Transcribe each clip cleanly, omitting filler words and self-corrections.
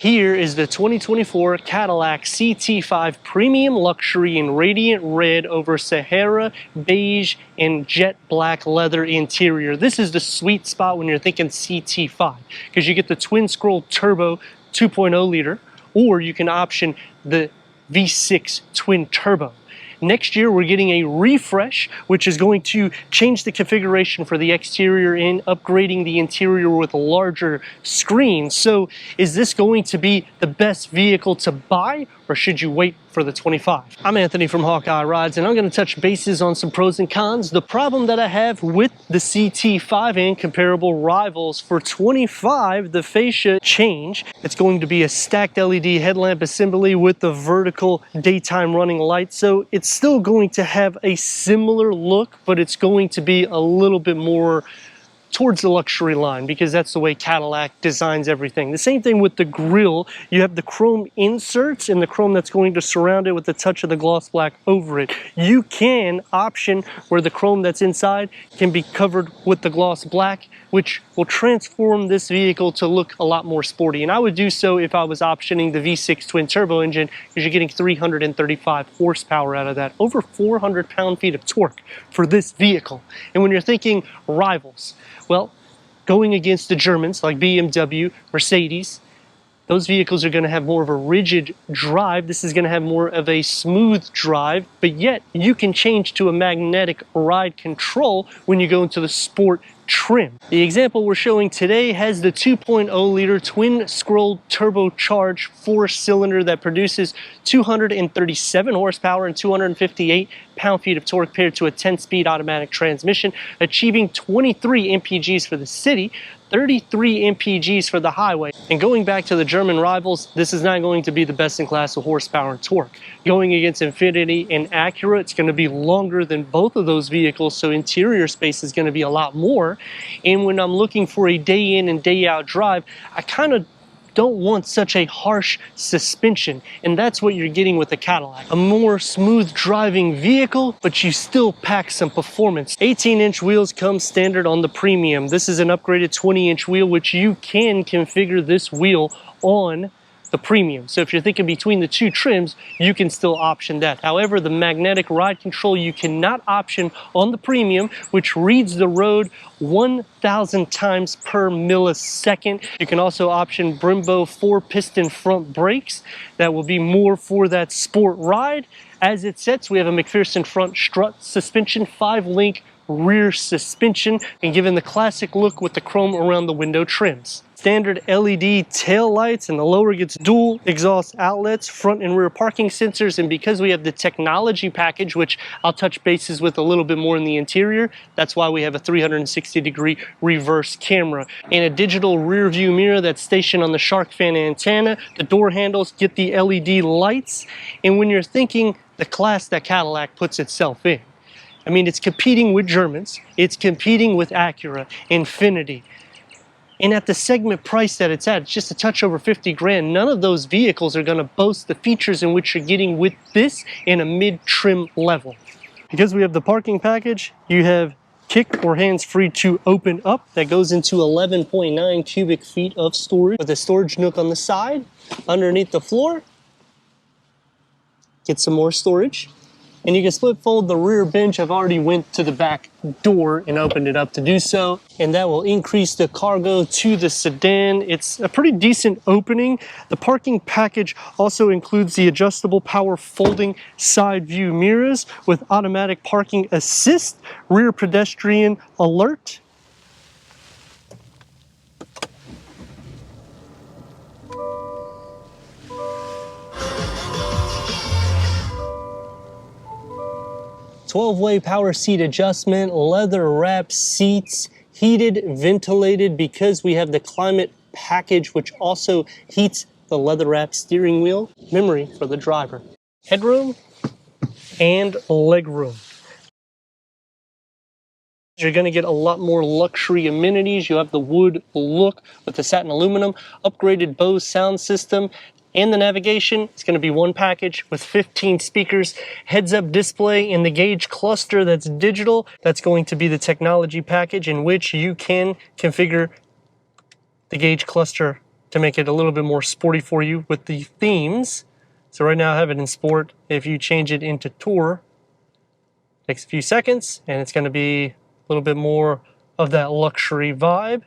Here is the 2024 Cadillac CT5 Premium Luxury in radiant red over Sahara beige and jet black leather interior. This is the sweet spot when you're thinking CT5 because you get the twin scroll turbo 2.0 liter, or you can option the V6 twin turbo. Next year, we're getting a refresh, which is going to change the configuration for the exterior and upgrading the interior with a larger screen. So is this going to be the best vehicle to buy, or should you wait for the 25? I'm Anthony from Hawkeye Rides, and I'm going to touch bases on some pros and cons. The problem that I have with the CT5 and comparable rivals for 25, the fascia change. It's going to be a stacked LED headlamp assembly with the vertical daytime running light. So it's still going to have a similar look, but it's going to be a little bit more towards the luxury line because that's the way Cadillac designs everything. The same thing with the grille. You have the chrome inserts and the chrome that's going to surround it with a touch of the gloss black over it. You can option where the chrome that's inside can be covered with the gloss black, which will transform this vehicle to look a lot more sporty. And I would do so if I was optioning the V6 twin turbo engine, because you're getting 335 horsepower out of that, over 400 pound-feet of torque for this vehicle. And when you're thinking rivals, well, going against the Germans like BMW, Mercedes, those vehicles are going to have more of a rigid drive. This is going to have more of a smooth drive, but yet you can change to a magnetic ride control when you go into the sport trim. The example we're showing today has the 2.0 liter twin scroll turbocharged 4-cylinder that produces 237 horsepower and 258 pound-feet of torque paired to a 10-speed automatic transmission, achieving 23 mpgs for the city, 33 mpgs for the highway. And going back to the German rivals, this is not going to be the best in class of horsepower and torque. Going against Infiniti and Acura, it's going to be longer than both of those vehicles, so interior space is going to be a lot more. And when I'm looking for a day in and day out drive, I kind of don't want such a harsh suspension, and that's what you're getting with the Cadillac. A more smooth driving vehicle, but you still pack some performance. 18-inch wheels come standard on the Premium. This is an upgraded 20-inch wheel, which you can configure this wheel on the Premium. So if you're thinking between the two trims, you can still option that. However, the magnetic ride control you cannot option on the Premium, which reads the road 1,000 times per millisecond. You can also option Brembo 4-piston front brakes. That will be more for that sport ride. As it sets, we have a McPherson front strut suspension, 5-link rear suspension, and given the classic look with the chrome around the window trims. Standard LED tail lights, and the lower gets dual exhaust outlets, front and rear parking sensors, and because we have the technology package, which I'll touch bases with a little bit more in the interior, that's why we have a 360-degree reverse camera and a digital rear view mirror that's stationed on the shark fin antenna. The door handles get the LED lights, and when you're thinking the class that Cadillac puts itself in, I mean, it's competing with Germans, it's competing with Acura, Infiniti. And at the segment price that it's at, it's just a touch over 50 grand. None of those vehicles are going to boast the features in which you're getting with this in a mid-trim level. Because we have the parking package, you have kick or hands-free to open up. That goes into 11.9 cubic feet of storage with a storage nook on the side. Underneath the floor, get some more storage. And you can split fold the rear bench. I've already went to the back door and opened it up to do so. And that will increase the cargo to the sedan. It's a pretty decent opening. The parking package also includes the adjustable power folding side view mirrors with automatic parking assist, rear pedestrian alert, 12-way power seat adjustment, leather wrapped seats, heated, ventilated because we have the climate package, which also heats the leather wrapped steering wheel, memory for the driver, headroom and legroom. You're going to get a lot more luxury amenities. You have the wood look with the satin aluminum, upgraded Bose sound system, and the navigation. It's going to be one package with 15 speakers, heads-up display, and the gauge cluster that's digital. That's going to be the technology package in which you can configure the gauge cluster to make it a little bit more sporty for you with the themes. So right now I have it in sport. If you change it into tour, it takes a few seconds and it's going to be a little bit more of that luxury vibe.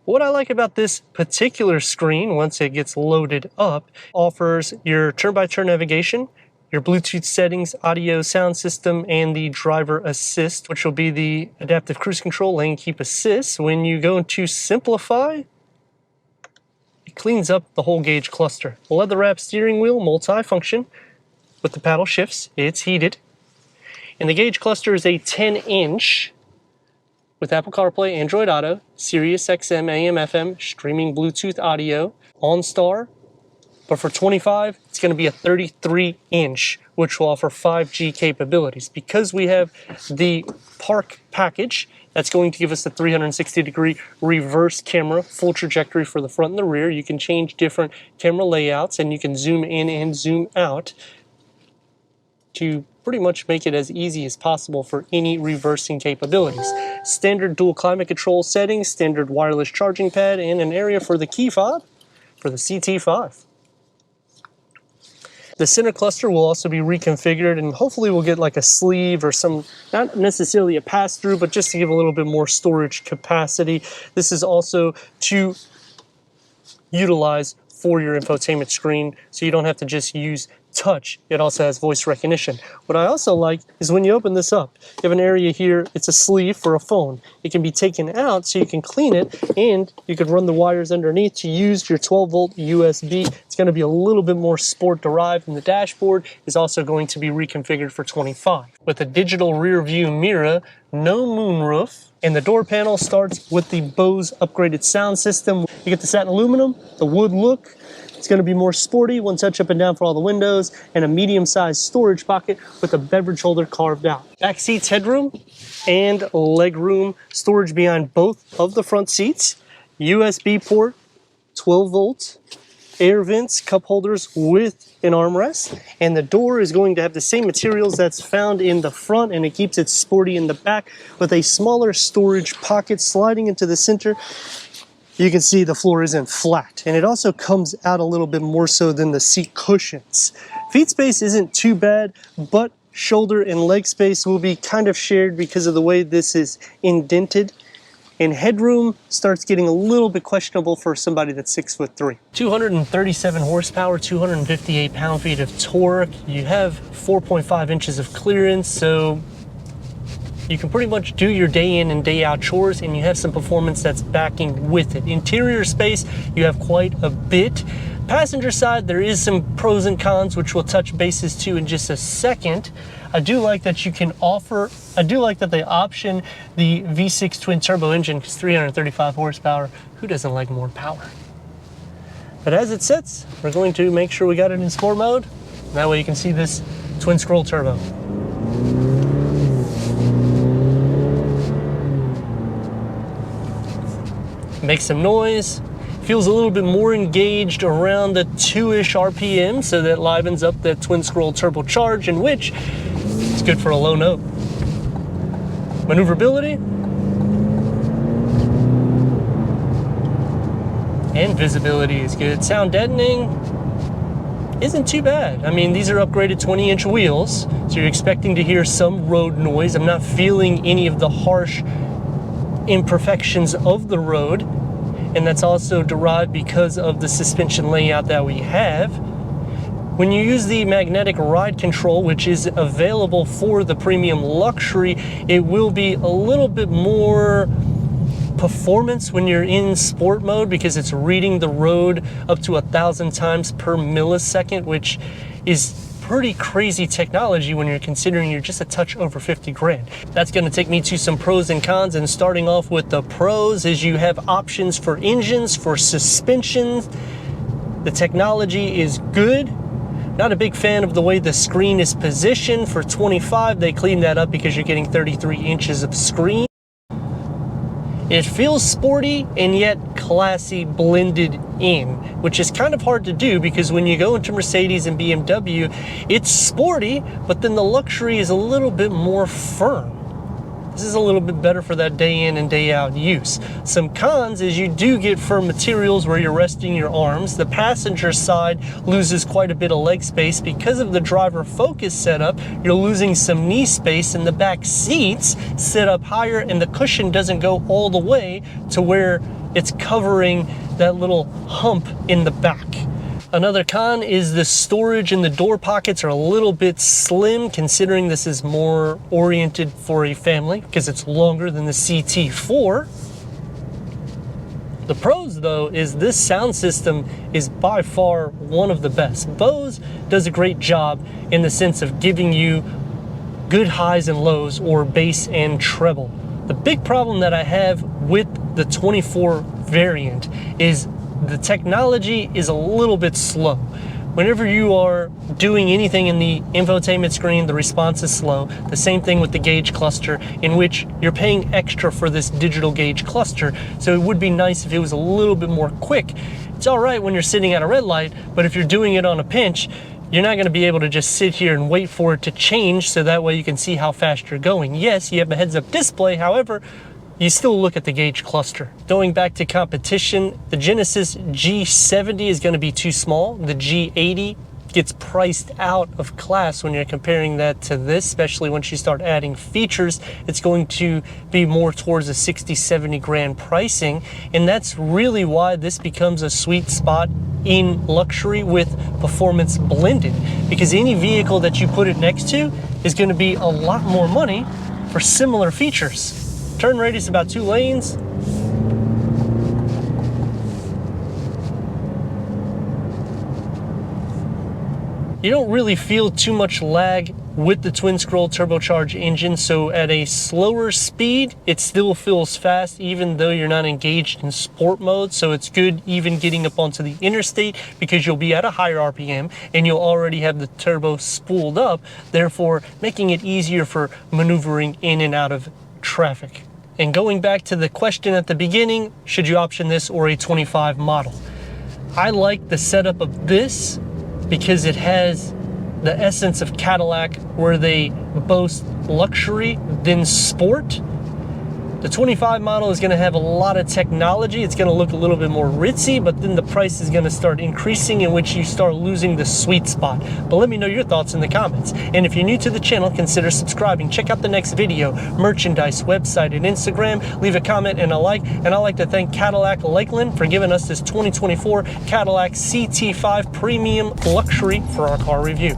What I like about this particular screen, once it gets loaded up, offers your turn-by-turn navigation, your Bluetooth settings, audio, sound system, and the driver assist, which will be the adaptive cruise control, lane keep assist. When you go into simplify, it cleans up the whole gauge cluster. Leather wrap steering wheel, multi-function with the paddle shifts. It's heated. And the gauge cluster is a 10-inch with Apple CarPlay, Android Auto, Sirius XM, AM, FM, streaming Bluetooth audio, OnStar. But for $25, it's going to be a 33-inch, which will offer 5G capabilities. Because we have the Park package, that's going to give us a 360-degree reverse camera, full trajectory for the front and the rear. You can change different camera layouts, and you can zoom in and zoom out to pretty much make it as easy as possible for any reversing capabilities. Standard dual climate control settings, standard wireless charging pad, and an area for the key fob for the CT5. The center cluster will also be reconfigured, and hopefully we'll get like a sleeve or some, not necessarily a pass-through, but just to give a little bit more storage capacity. This is also to utilize for your infotainment screen, so you don't have to just use touch. It also has voice recognition. What I also like is when you open this up, you have an area here, it's a sleeve for a phone. It can be taken out so you can clean it, and you could run the wires underneath to use your 12-volt USB. It's going to be a little bit more sport derived, and the dashboard is also going to be reconfigured for $25. With a digital rear view mirror, no moonroof, and the door panel starts with the Bose upgraded sound system. You get the satin aluminum, the wood look. It's going to be more sporty, one touch up and down for all the windows, and a medium-sized storage pocket with a beverage holder carved out. Back seats headroom and legroom storage behind both of the front seats. USB port, 12 volts, air vents, cup holders with an armrest, and the door is going to have the same materials that's found in the front, and it keeps it sporty in the back with a smaller storage pocket sliding into the center. You can see the floor isn't flat, and it also comes out a little bit more so than the seat cushions. Feet space isn't too bad, but shoulder and leg space will be kind of shared because of the way this is indented. And headroom starts getting a little bit questionable for somebody that's 6'3". 237 horsepower, 258 pound-feet of torque. You have 4.5 inches of clearance, so you can pretty much do your day in and day out chores, and you have some performance that's backing with it. Interior space, you have quite a bit. Passenger side, there is some pros and cons, which we'll touch bases to in just a second. I do like that they option the V6 twin turbo engine, because 335 horsepower, who doesn't like more power? But as it sits, we're going to make sure we got it in sport mode. That way you can see this twin scroll turbo. Makes some noise, feels a little bit more engaged around the 2-ish RPM, so that livens up that twin scroll turbocharged, in which it's good for a low note. Maneuverability and visibility is good. Sound deadening isn't too bad. I mean, these are upgraded 20-inch wheels, so you're expecting to hear some road noise. I'm not feeling any of the harsh imperfections of the road, and that's also derived because of the suspension layout that we have. When you use the magnetic ride control, which is available for the premium luxury, it will be a little bit more performance when you're in sport mode, because it's reading the road up to 1,000 times per millisecond, which is pretty crazy technology when you're considering you're just a touch over 50 grand. That's going to take me to some pros and cons, and starting off with the pros is you have options for engines, for suspension. The technology is good. Not a big fan of the way the screen is positioned. For $25, they cleaned that up because you're getting 33 inches of screen. It feels sporty and yet classy blended in, which is kind of hard to do, because when you go into Mercedes and BMW, it's sporty, but then the luxury is a little bit more firm. This is a little bit better for that day in and day out use. Some cons is you do get firm materials where you're resting your arms. The passenger side loses quite a bit of leg space. Because of the driver focus setup, you're losing some knee space, and the back seats sit up higher and the cushion doesn't go all the way to where it's covering that little hump in the back. Another con is the storage in the door pockets are a little bit slim, considering this is more oriented for a family because it's longer than the CT4. The pros though is this sound system is by far one of the best. Bose does a great job in the sense of giving you good highs and lows, or bass and treble. The big problem that I have with the 24 variant is the technology is a little bit slow. Whenever you are doing anything in the infotainment screen, the response is slow. The same thing with the gauge cluster, in which you're paying extra for this digital gauge cluster. So it would be nice if it was a little bit more quick. It's all right when you're sitting at a red light, but if you're doing it on a pinch, you're not going to be able to just sit here and wait for it to change so that way you can see how fast you're going. Yes, you have a heads-up display, however, you still look at the gauge cluster. Going back to competition, the Genesis G70 is going to be too small. The G80 gets priced out of class when you're comparing that to this, especially once you start adding features. It's going to be more towards a 60-70 grand pricing, and that's really why this becomes a sweet spot in luxury with performance blended, because any vehicle that you put it next to is going to be a lot more money for similar features. Turn radius about 2 lanes. You don't really feel too much lag with the twin scroll turbocharged engine, so at a slower speed it still feels fast even though you're not engaged in sport mode. So it's good even getting up onto the interstate because you'll be at a higher RPM and you'll already have the turbo spooled up, therefore making it easier for maneuvering in and out of traffic. And going back to the question at the beginning, should you option this or a 25 model? I like the setup of this because it has the essence of Cadillac, where they boast luxury then sport. The 25 model is going to have a lot of technology. It's going to look a little bit more ritzy, but then the price is going to start increasing, in which you start losing the sweet spot. But let me know your thoughts in the comments. And if you're new to the channel, consider subscribing. Check out the next video, merchandise, website, and Instagram. Leave a comment and a like. And I'd like to thank Cadillac Lakeland for giving us this 2024 Cadillac CT5 Premium Luxury for our car review.